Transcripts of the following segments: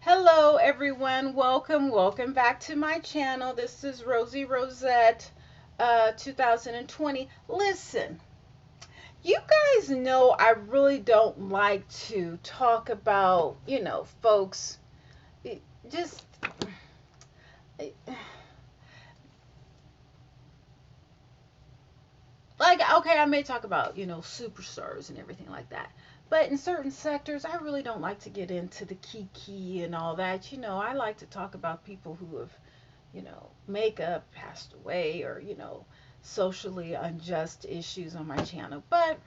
Hello everyone, welcome back to my channel. This is Rosie Rosette 2020. Listen, you guys know I really don't like to talk about, folks, just like, okay, I may talk about, superstars and everything like that. But in certain sectors, I really don't like to get into the kiki and all that. I like to talk about people who have makeup passed away, or, socially unjust issues on my channel. And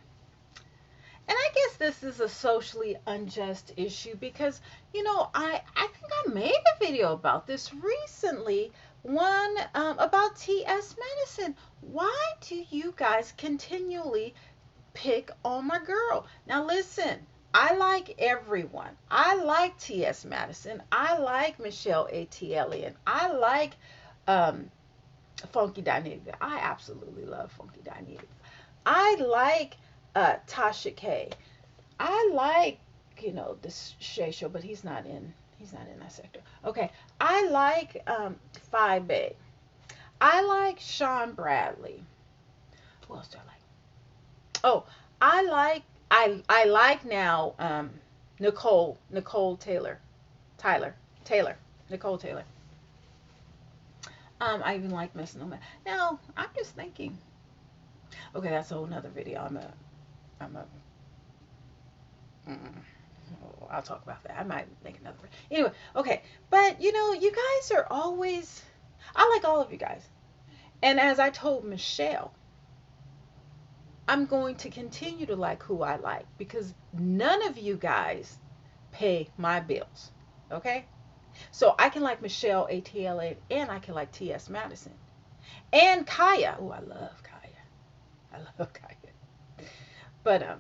I guess this is a socially unjust issue because, I think I made a video about this recently, one about T.S. Madison. Why do you guys continually pick on my girl? Now, listen. I like everyone. I like T.S. Madison. I like Michelle A.T. Elliott. I like um, Funky Dinita. I absolutely love Funky Dinita. I like Tasha K. I like this Shay Show, but he's not in that sector. Okay, I like Phi Bay. I like Sean Bradley. Who else do I like? Oh, I like now Nicole Tyler Taylor Nicole Taylor. I even like Miss No Man. Now I'm just thinking. Okay, that's a whole nother video. I'm a. Mm, I'll talk about that. I might make another. Anyway, okay. But you guys are always. I like all of you guys, and as I told Michelle, I'm going to continue to like who I like because none of you guys pay my bills. Okay, so I can like Michelle ATLA and I can like T.S. Madison and Kaya. Oh, I love Kaya. I love Kaya. But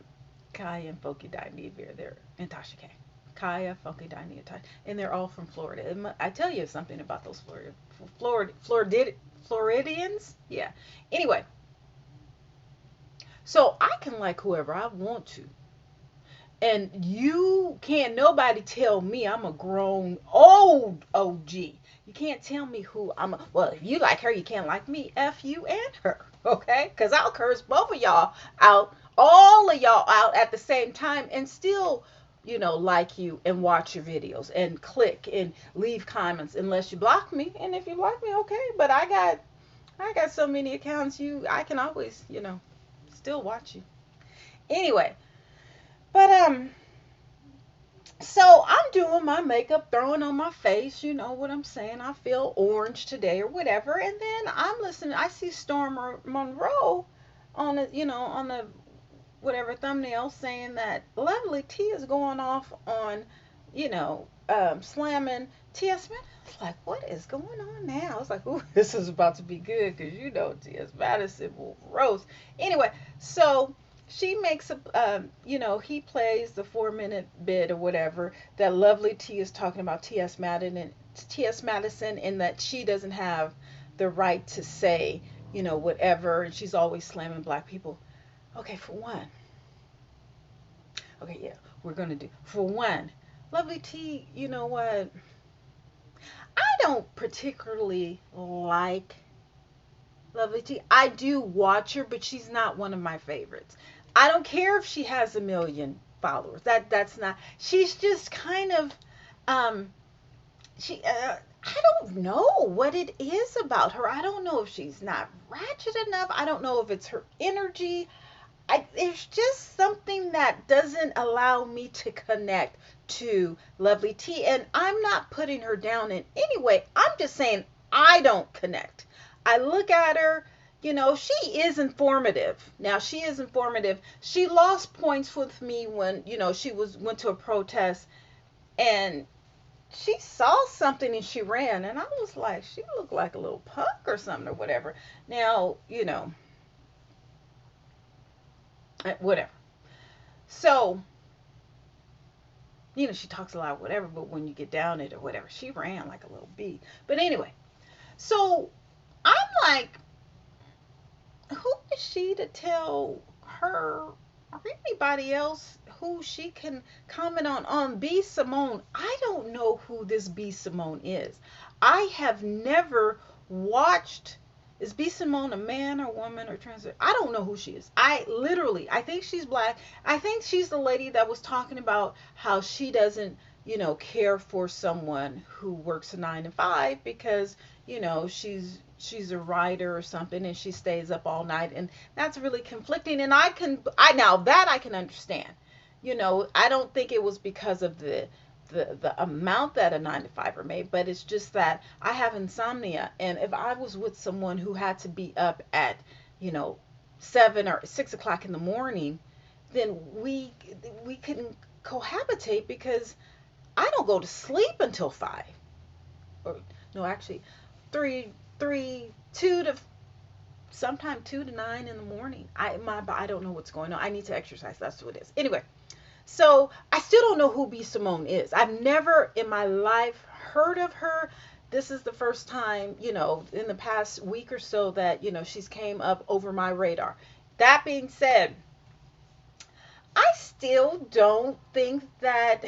Kaya and Funky Dinevere, they're and Tasha K. Kaya, Funky Dinevere, and they're all from Florida. I tell you something about those Floridians. Yeah. Anyway, so I can like whoever I want to. And you can't nobody tell me I'm a grown old OG. You can't tell me who I'm well, if you like her, you can't like me. F you and her. Okay? Because I'll curse both of y'all out, all of y'all out at the same time and still, like you and watch your videos and click and leave comments unless you block me. And if you block me, okay. But I got so many accounts I can always, still watch you. Anyway, but so I'm doing my makeup, throwing on my face, you know what I'm saying? I feel orange today or whatever. And then I'm listening. I see Storm Monroe on the, on the whatever thumbnail saying that Lovelitea is going off on, slamming T.S. Madison. I was like, what is going on now? I was like, ooh, this is about to be good because T.S. Madison will roast. Anyway, so she makes he plays the 4 minute bit or whatever that Lovely T is talking about T.S. Madison, and that she doesn't have the right to say, whatever, and she's always slamming black people. Okay, for one, okay, yeah, we're gonna do for one. Lovely T, you know what? I don't particularly like Lovely T. I do watch her, but she's not one of my favorites. I don't care if she has a million followers. That's not. She's just kind of um she I don't know what it is about her. I don't know if she's not ratchet enough. I don't know if it's her energy. There's just something that doesn't allow me to connect to Lovely T. And I'm not putting her down in any way. I'm just saying I don't connect. I look at her, she is informative. Now she is informative. She lost points with me when, she went to a protest and she saw something and she ran, and I was like, she looked like a little punk or something or whatever. Now, whatever. So, she talks a lot, whatever, but when you get down it or whatever, she ran like a little bee. But anyway, so I'm like, who is she to tell her or anybody else who she can comment on B Simone? I don't know who this B. Simone is. I have never watched. Is B. Simone a man or woman or trans? I don't know who she is. I think she's black. I think she's the lady that was talking about how she doesn't, care for someone who works a 9 to 5 because, she's a writer or something and she stays up all night, and that's really conflicting. And now that I can understand. I don't think it was because of the amount that a 9 to 5er made, but it's just that I have insomnia, and if I was with someone who had to be up at, 7 or 6 o'clock in the morning, then we couldn't cohabitate because I don't go to sleep until 5, or no, actually, 2 to sometime 2 to 9 in the morning. I don't know what's going on. I need to exercise. That's what it is. Anyway, so I still don't know who B. Simone is. I've never in my life heard of her. This is the first time, in the past week or so that, she's came up over my radar. That being said, I still don't think that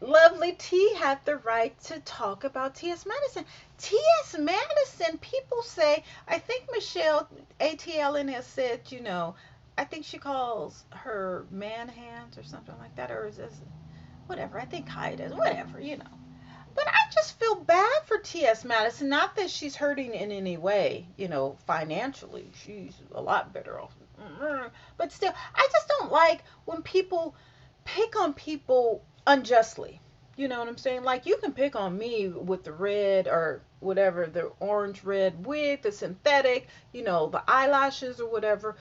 Lovelitea had the right to talk about T.S. Madison. T.S. Madison, people say, I think Michelle ATLN has said, I think she calls her man hands or something like that, or is this whatever? I think Kai does, whatever. But I just feel bad for T.S. Madison. Not that she's hurting in any way, financially. She's a lot better off. But still, I just don't like when people pick on people unjustly. You know what I'm saying? Like, you can pick on me with the red or whatever, the orange red wig, the synthetic, the eyelashes or whatever,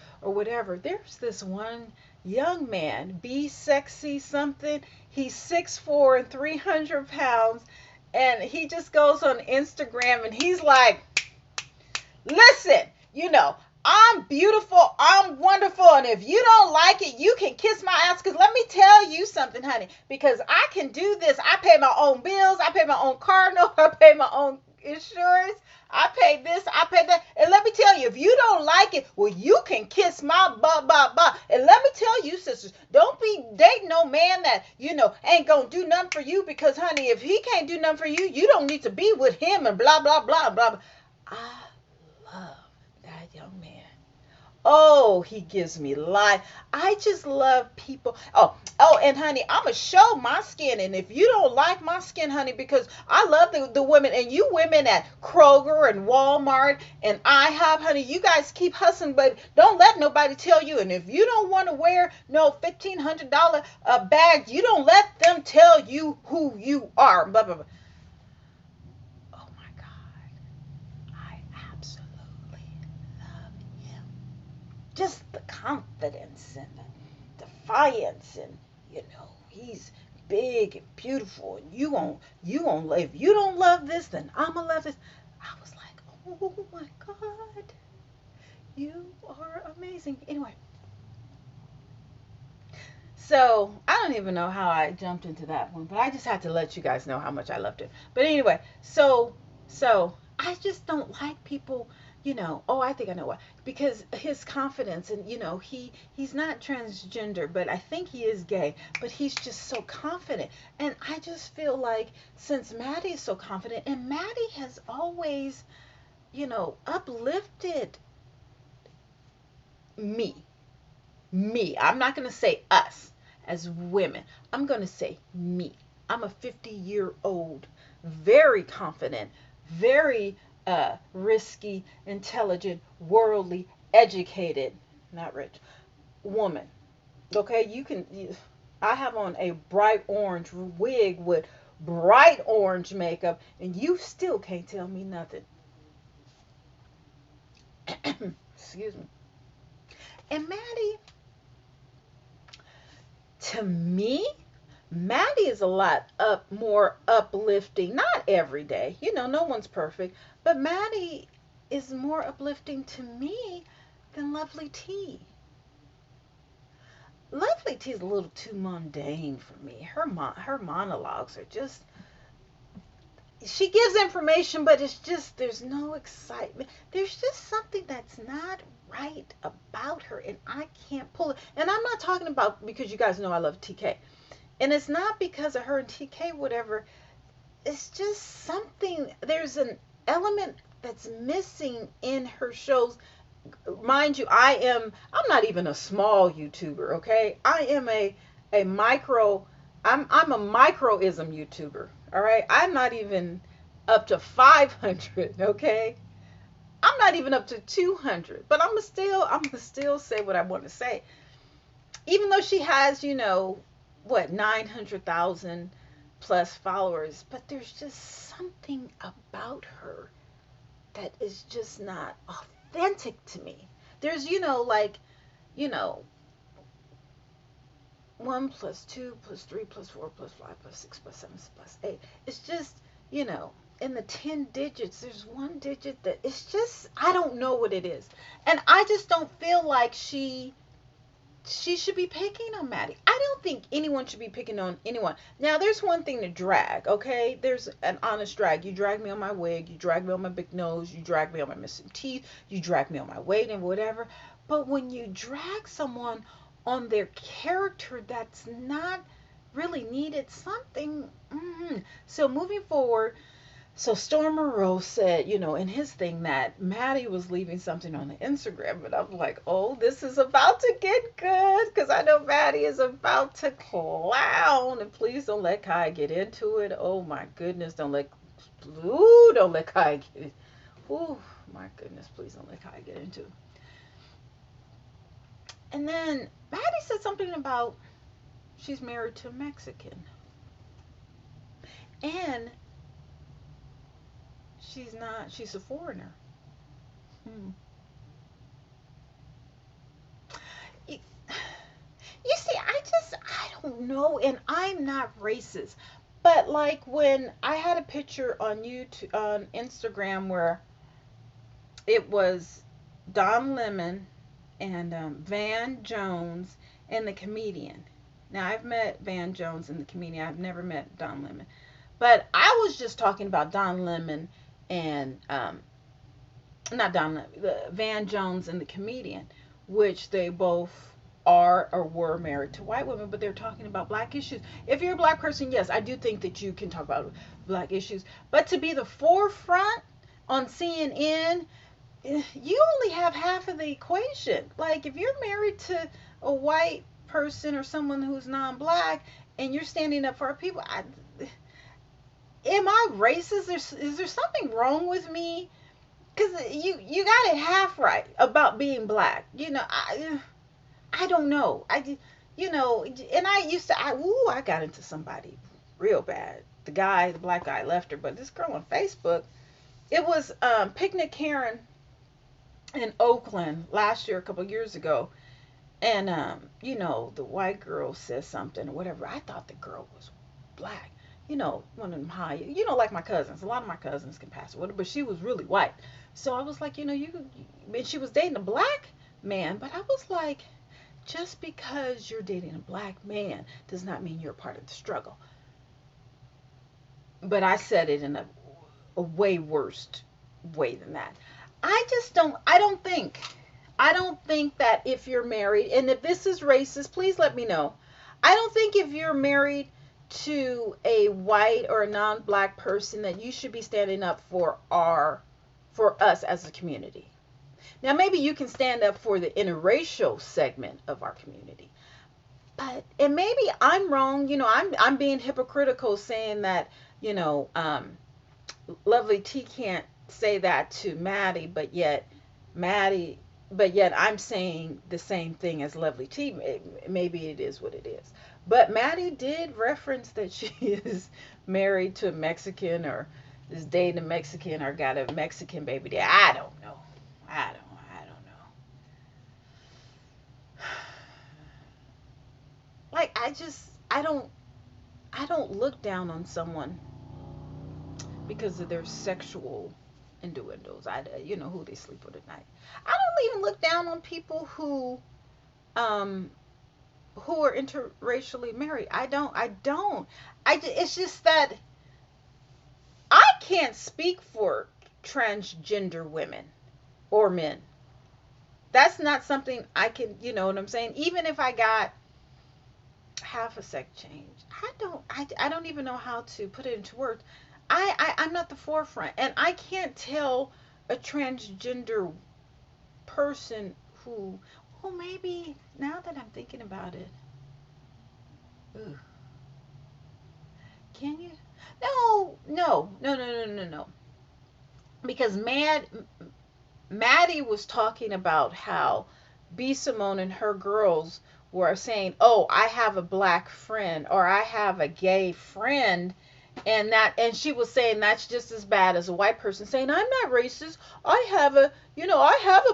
There's this one young man, be sexy something. He's 6'4" and 300 pounds. And he just goes on Instagram and he's like, listen, I'm beautiful, I'm wonderful, and if you don't like it, you can kiss my ass, because let me tell you something, honey, because I can do this. I pay my own bills, I pay my own car note, I pay my own insurance, I pay this, I pay that, and let me tell you, if you don't like it, well, you can kiss my butt, and let me tell you, sisters, don't be dating no man that, ain't gonna do nothing for you, because, honey, if he can't do nothing for you, you don't need to be with him, and blah, blah, blah, blah. I love that young man. Oh, he gives me life. I just love people. And honey, I'ma show my skin. And if you don't like my skin, honey, because I love the women, and you women at Kroger and Walmart and IHOP, honey, you guys keep hustling, but don't let nobody tell you. And if you don't want to wear no $1,500 bag, you don't let them tell you who you are. Blah, blah, blah. Oh my God. I absolutely love him. Just the confidence and the defiance, and he's big and beautiful, and you won't if you don't love this, then I'ma love this. I was like, oh my God, you are amazing. Anyway, so I don't even know how I jumped into that one, but I just had to let you guys know how much I loved it. But anyway, so I just don't like people, I think I know why. Because his confidence, and he's not transgender, but I think he is gay, but he's just so confident. And I just feel like, since Maddie is so confident, and Maddie has always, uplifted me. I'm not going to say us as women. I'm going to say me. I'm a 50-year-old, very confident, very risky, intelligent, worldly, educated, not rich, woman. Okay, I have on a bright orange wig with bright orange makeup, and you still can't tell me nothing. Excuse me. And Maddie, to me, Maddie is a lot more uplifting. Not every day, no one's perfect, but Maddie is more uplifting to me than Lovelitea. Lovelitea is a little too mundane for me. Her monologues are just. She gives information, but it's just, there's no excitement. There's just something that's not right about her, and I can't pull it. And I'm not talking about, because you guys know I love TK. And it's not because of her and TK, whatever. It's just something, there's an element that's missing in her shows. Mind you, I'm not even a small YouTuber, okay? I am a micro, I'm a microism YouTuber, all right? I'm not even up to 500, okay? I'm not even up to 200, but I'm gonna still say what I want to say. Even though she has, what, 900,000 plus followers, but there's just something about her that is just not authentic to me. There's, like, you know, 1 plus 2 plus 3 plus 4 plus 5 plus 6 plus 7 plus 8. It's just, you know, in the 10 digits, there's one digit that it's just, I don't know what it is. And I just don't feel like she should be picking on Maddie. I don't think anyone should be picking on anyone. Now, there's one thing to drag, okay? There's an honest drag. You drag me on my wig, you drag me on my big nose, you drag me on my missing teeth, you drag me on my weight and whatever. But when you drag someone on their character that's not really needed, something. So moving forward, so Storm Monroe said, in his thing that Maddie was leaving something on the Instagram, but I'm like, oh, this is about to get good because I know Maddie is about to clown, and please don't let Kai get into it. Oh my goodness, don't let Kai get it. Oh my goodness, please don't let Kai get into it. And then Maddie said something about she's married to a Mexican, and she's not. She's a foreigner. Hmm. You, you see, I don't know, and I'm not racist, but like when I had a picture on YouTube, on Instagram, where it was Don Lemon and Van Jones and the comedian. Now I've met Van Jones and the comedian. I've never met Don Lemon, but I was just talking about Don Lemon and not Don Lemon, Van Jones and the comedian, which they both are or were married to white women, but they're talking about black issues. If you're a black person, yes, I do think that you can talk about black issues, but to be the forefront on CNN, you only have half of the equation. Like if you're married to a white person or someone who's non-black and you're standing up for our people, am I racist? Is there something wrong with me? Because you got it half right about being black. I don't know. And I used to I got into somebody real bad. The black guy left her, but this girl on Facebook, it was Picnic Karen in Oakland last year, a couple years ago, and the white girl says something or whatever. I thought the girl was black. One of them high. Like my cousins. A lot of my cousins can pass it, but she was really white. So I was like, and she was dating a black man, but I was like, just because you're dating a black man does not mean you're a part of the struggle. But I said it in a way worse way than that. I don't think that if you're married, and if this is racist, please let me know. I don't think if you're married to a white or a non-black person that you should be standing up for us as a community. Now maybe you can stand up for the interracial segment of our community. And maybe I'm wrong, I'm being hypocritical saying that, Lovely T can't say that to Maddie, but yet I'm saying the same thing as Lovely T. Maybe it is what it is. But Maddie did reference that she is married to a Mexican or is dating a Mexican or got a Mexican baby there. I don't know. I don't know. Like I don't look down on someone because of their sexual innuendos. Who they sleep with at night. I don't even look down on people um who are interracially married. I don't. It's just that I can't speak for transgender women or men. That's not something I can, you know what I'm saying? Even if I got half a sex change. I don't even know how to put it into words. I'm not the forefront, and I can't tell a transgender person who, well, maybe now that I'm thinking about it, ooh, can you? No, no, no, no, no, no, no. Because Maddie was talking about how B Simone and her girls were saying, "Oh, I have a black friend or I have a gay friend." And she was saying that's just as bad as a white person saying, "I'm not racist. I have a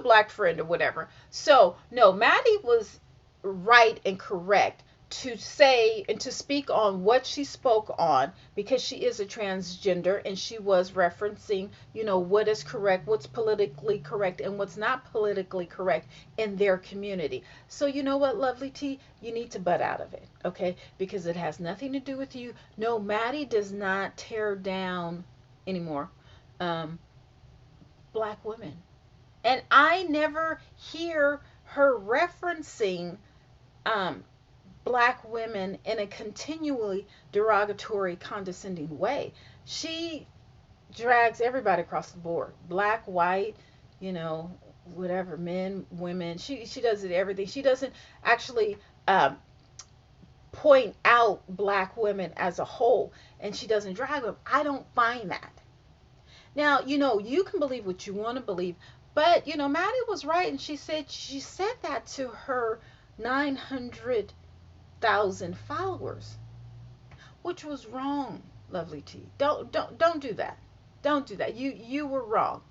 black friend," or whatever. So, no, Maddie was right and correct to say and to speak on what she spoke on, because she is a transgender and she was referencing, what is correct, what's politically correct, and what's not politically correct in their community. So, you know what, Lovely T, you need to butt out of it, okay? Because it has nothing to do with you. No, Maddie does not tear down anymore um, black women. And I never hear her referencing um, black women in a continually derogatory, condescending way. She drags everybody across the board, black, white, you know, whatever, men, women. She does it everything. She doesn't actually point out black women as a whole, and she doesn't drag them. I don't find that. Now, you can believe what you want to believe, but Maddie was right, and she said that to her 900,000 followers, which was wrong, Lovely T. Don't do that. Don't do that. You were wrong.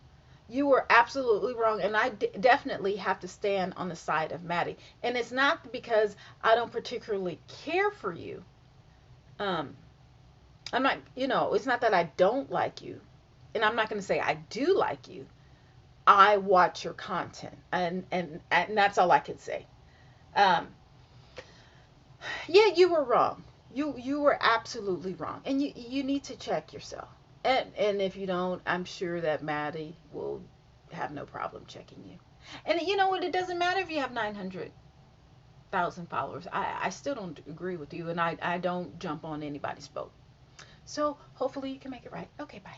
You were absolutely wrong, and I definitely have to stand on the side of Maddie. And it's not because I don't particularly care for you. Um, I'm not, it's not that I don't like you, and I'm not going to say I do like you. I watch your content, and that's all I can say. Um, yeah, you were wrong. You were absolutely wrong, and you need to check yourself. And if you don't, I'm sure that Maddie will have no problem checking you. And you know what? It doesn't matter if you have 900,000 followers. I still don't agree with you, and I don't jump on anybody's boat. So hopefully you can make it right. Okay, bye.